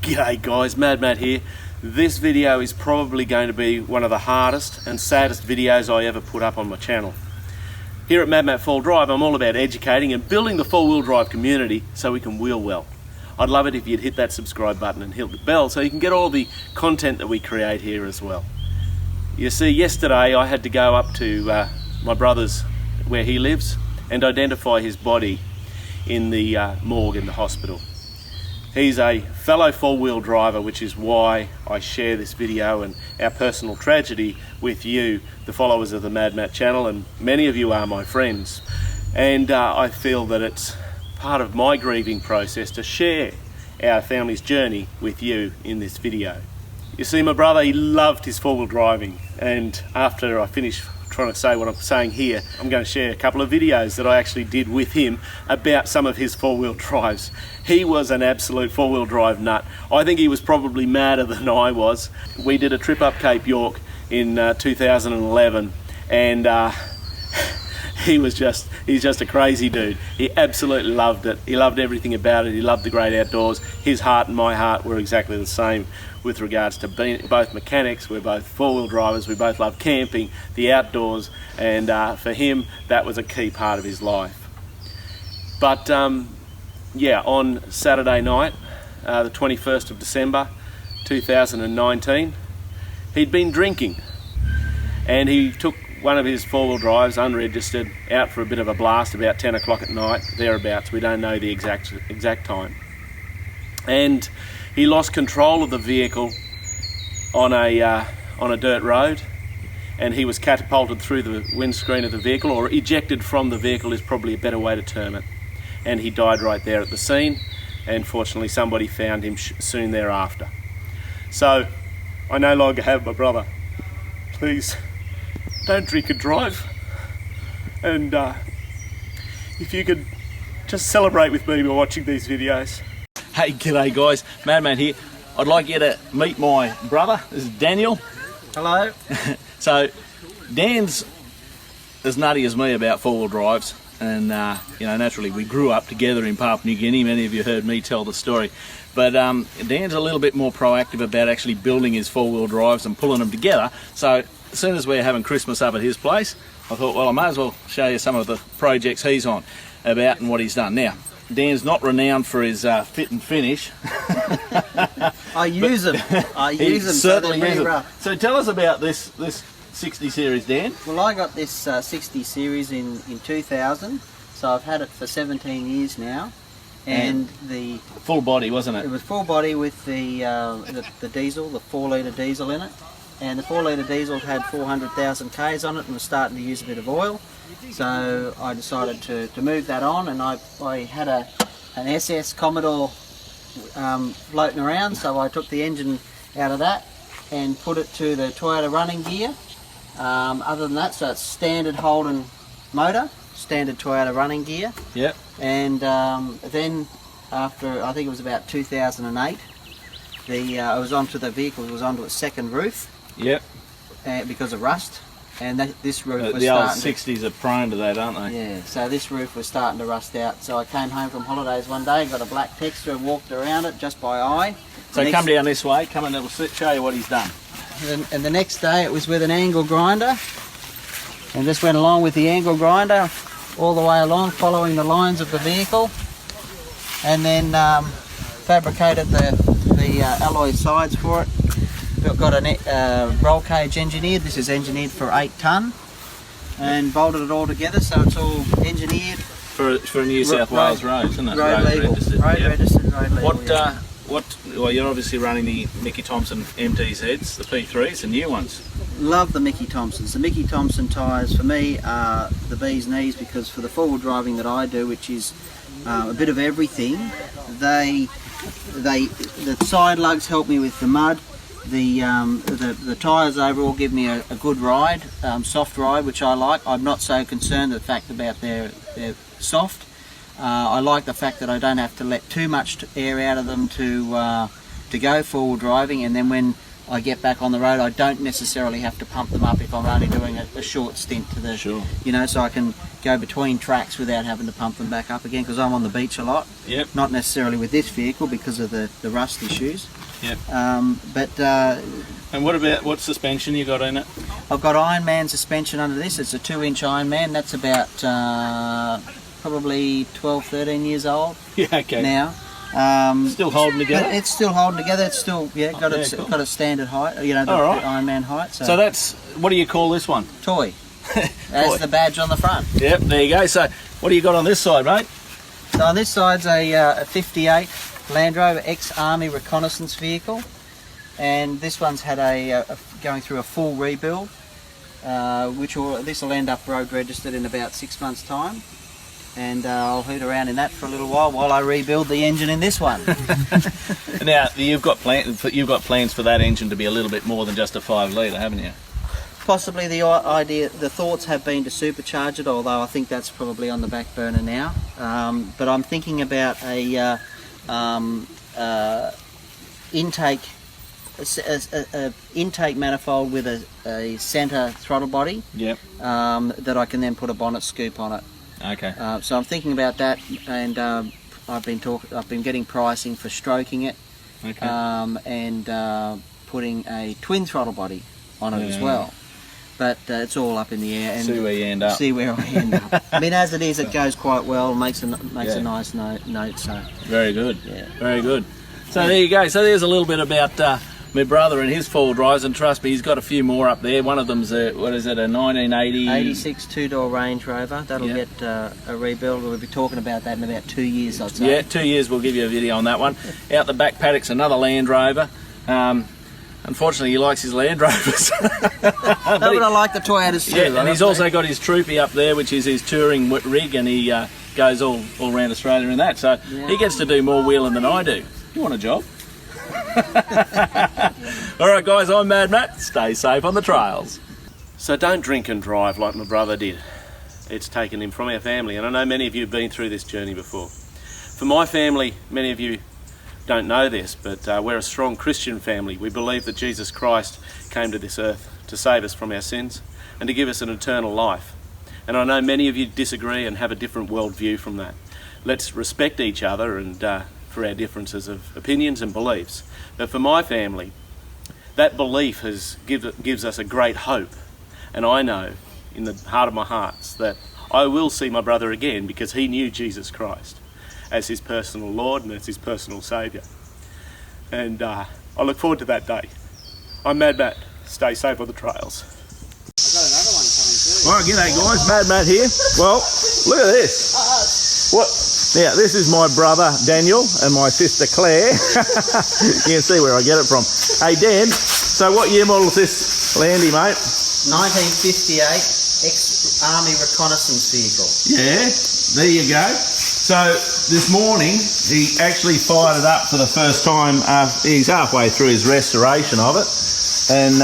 G'day guys, madmatt here. This video is probably going to be one of the hardest and saddest videos I ever put up on my channel. Here at madmatt 4 Drive, I'm all about educating and building the four-wheel drive community so we can wheel well. I'd love it if you'd hit that subscribe button and hit the bell so you can get all the content that we create here as well. You see, yesterday I had to go up to my brother's, where he lives, and identify his body in the morgue in the hospital. He's a fellow four-wheel driver, which is why I share this video and our personal tragedy with you, the followers of the madmatt channel, and many of you are my friends. And I feel that it's part of my grieving process to share our family's journey with you in this video. You see, my brother, he loved his four-wheel driving, and after I finish trying to say what I'm saying here, I'm going to share a couple of videos that I actually did with him about some of his four-wheel drives. He was an absolute four-wheel drive nut. I think he was probably madder than I was. We did a trip up Cape York in 2011, and he's just a crazy dude. He absolutely loved it. He loved everything about it. He loved the great outdoors. His heart and my heart were exactly the same with regards to being both mechanics. We're both four-wheel drivers. We both love camping, the outdoors, and for him that was a key part of his life. But yeah, on Saturday night, the 21st of December 2019, he'd been drinking, and he took one of his four-wheel drives, unregistered, out for a bit of a blast about 10 o'clock at night, thereabouts. We don't know the exact time. And he lost control of the vehicle on a dirt road, and he was catapulted through the windscreen of the vehicle, or ejected from the vehicle is probably a better way to term it. And he died right there at the scene, and fortunately somebody found him soon thereafter. So I no longer have my brother. Please don't drink and drive, and if you could just celebrate with me by watching these videos. Hey, g'day guys, madmatt here. I'd like you to meet my brother. This is Daniel. Hello. So Dan's as nutty as me about four-wheel drives, and you know, naturally we grew up together in Papua New Guinea. Many of you heard me tell the story, but Dan's a little bit more proactive about actually building his four-wheel drives and pulling them together. So as soon as we're having Christmas up at his place, I thought, well, I may as well show you some of the projects he's on about and what he's done. Now, Dan's not renowned for his fit and finish. I use them. Certainly uses them. So tell us about this 60 series, Dan. Well, I got this 60 series in 2000, so I've had it for 17 years now. And the full body, wasn't it? It was full body with the diesel, the 4-litre diesel in it. And the 4-litre diesel had 400,000 Ks on it and was starting to use a bit of oil. So I decided to move that on, and I had an SS Commodore floating around, so I took the engine out of that and put it to the Toyota running gear. Other than that, so it's standard Holden motor, standard Toyota running gear. Yep. And then after, I think it was about 2008, I was onto the vehicle, it was onto its second roof. Yep. Because of rust, and this roof was the old starting 60s are prone to that, aren't they? Yeah, so this roof was starting to rust out. So I came home from holidays one day, got a black texture and walked around it just by eye. So come down this way, come and it'll show you what he's done. And the next day it was with an angle grinder, and just went along with the angle grinder all the way along, following the lines of the vehicle, and then fabricated the alloy sides for it. Got a roll cage engineered. This is engineered for 8 tonne, and bolted it all together so it's all engineered for New South Wales roads, isn't it? Road legal. Registered, road legal. Well, you're obviously running the Mickey Thompson MTZs, the P3s, the new ones. Love the Mickey Thompsons. The Mickey Thompson tyres for me are the bee's knees, because for the forward driving that I do, which is a bit of everything, the side lugs help me with the mud. The tyres overall give me a good ride, soft ride, which I like. I'm not so concerned with the fact about they're soft. I like the fact that I don't have to let too much air out of them to go forward driving, and then when I get back on the road, I don't necessarily have to pump them up if I'm only doing a short stint to the, sure. You know, so I can go between tracks without having to pump them back up again, because I'm on the beach a lot. Yep. Not necessarily with this vehicle because of the rust issues. Yep. And what suspension you got in it? I've got Ironman suspension under this. It's a 2-inch Ironman. That's about probably 12, 13 years old. Yeah, okay. Now. Still holding together? It's still holding together. It's still got a standard height. You know, the Ironman height. So that's, what do you call this one? Toy. That's the badge on the front. Yep, there you go. So what do you got on this side, mate? So on this side's a 58 Land Rover ex-Army reconnaissance vehicle, and this one's had going through a full rebuild, this will end up road registered in about 6 months' time, and I'll hoot around in that for a little while I rebuild the engine in this one. Now you've got plans for that engine to be a little bit more than just a 5 litre, haven't you? Possibly the thoughts have been to supercharge it, although I think that's probably on the back burner now. But I'm thinking about a intake manifold with a centre throttle body. Yep. That I can then put a bonnet scoop on it. Okay. So I'm thinking about that, and I've been getting pricing for stroking it. Okay. And putting a twin throttle body on it as well. But it's all up in the air. And see where you end up. See where I end up. I mean, as it is, it goes quite well. Makes a nice note. So very good. Yeah. Very good. So there you go. So there's a little bit about my brother and his 4-wheel drives, and trust me, he's got a few more up there. One of them's a 1980... 86 2-door Range Rover. That'll get a rebuild. We'll be talking about that in about 2 years, I'd say. Yeah, 2 years. We'll give you a video on that one. Out the back paddock's another Land Rover. Unfortunately, he likes his Land Rovers. But I like the Toyotas too. Yeah, and he's also got his Troopy up there, which is his touring rig, and he goes all around Australia in that. So he gets to do more wheeling than I do. You want a job? All right, guys, I'm Mad Matt. Stay safe on the trails. So don't drink and drive like my brother did. It's taken him from our family, and I know many of you have been through this journey before. For my family, many of you don't know this, but we're a strong Christian family. We believe that Jesus Christ came to this earth to save us from our sins and to give us an eternal life. And I know many of you disagree and have a different worldview from that. Let's respect each other and for our differences of opinions and beliefs. But for my family, that belief gives us a great hope. And I know in the heart of my hearts that I will see my brother again because he knew Jesus Christ as his personal Lord and as his personal Saviour. And I look forward to that day. I'm Mad Matt. Stay safe on the trails. I've got another one coming too. Alright, g'day guys, Mad Matt here. Well, look at this. What? Now, this is my brother Daniel and my sister Claire. You can see where I get it from. Hey Dan, so what year model is this Landy, mate? 1958 ex-Army reconnaissance vehicle. Yeah, there you go. So this morning he actually fired it up for the first time. He's halfway through his restoration of it, and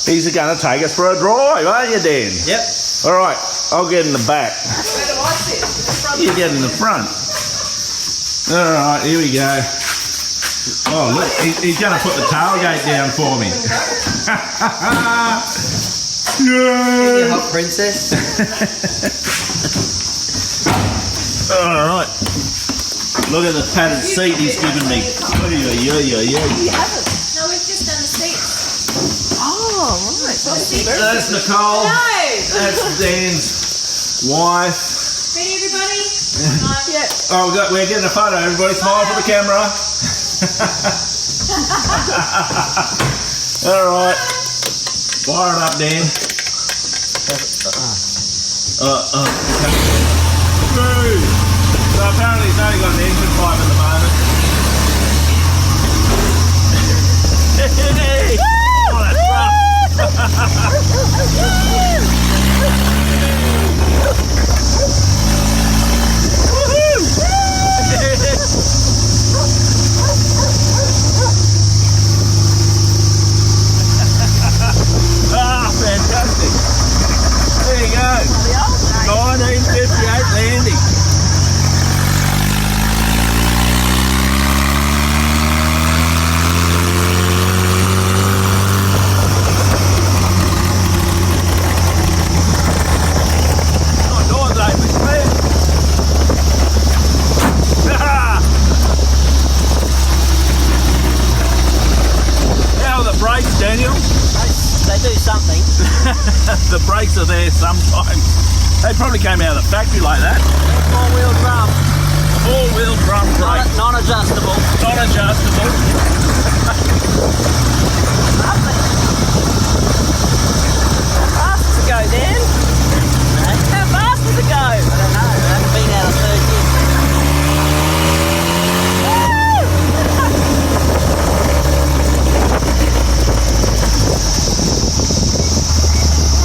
he's going to take us for a drive, aren't you, Dan? Yep. All right, I'll get in the back. Where do I sit? In the front. You get in the front. All right, here we go. Oh look, he's going to put the tailgate down for me. You hot princess. Alright. Look at the padded seat he's given me. You haven't. No, we've just done the seats. Oh, right. Well, That's Nicole. No. That's Dan's wife. Ready, everybody? Yep. Oh, we're getting a photo. Everybody smile for the camera. Alright. Fire it up, Dan. So apparently it's only got an engine pipe at the moment. Hey! Oh, that's fantastic. There you go. 1958 Landy. They do something. The brakes are there sometimes. They probably came out of the factory like that. Four-wheel drum. Four-wheel drum brake. Non-adjustable. Non-adjustable. How fast does it go, Dan? How fast does it go? I don't know. I haven't been out of third gear.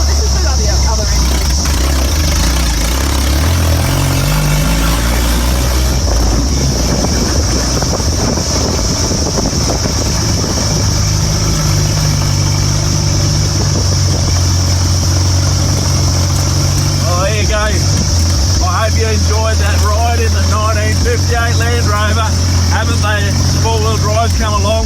This is good on the other end. Oh, there you go. I hope you enjoyed that ride in the 1958 Land Rover. Haven't they? Four-wheel drives come along.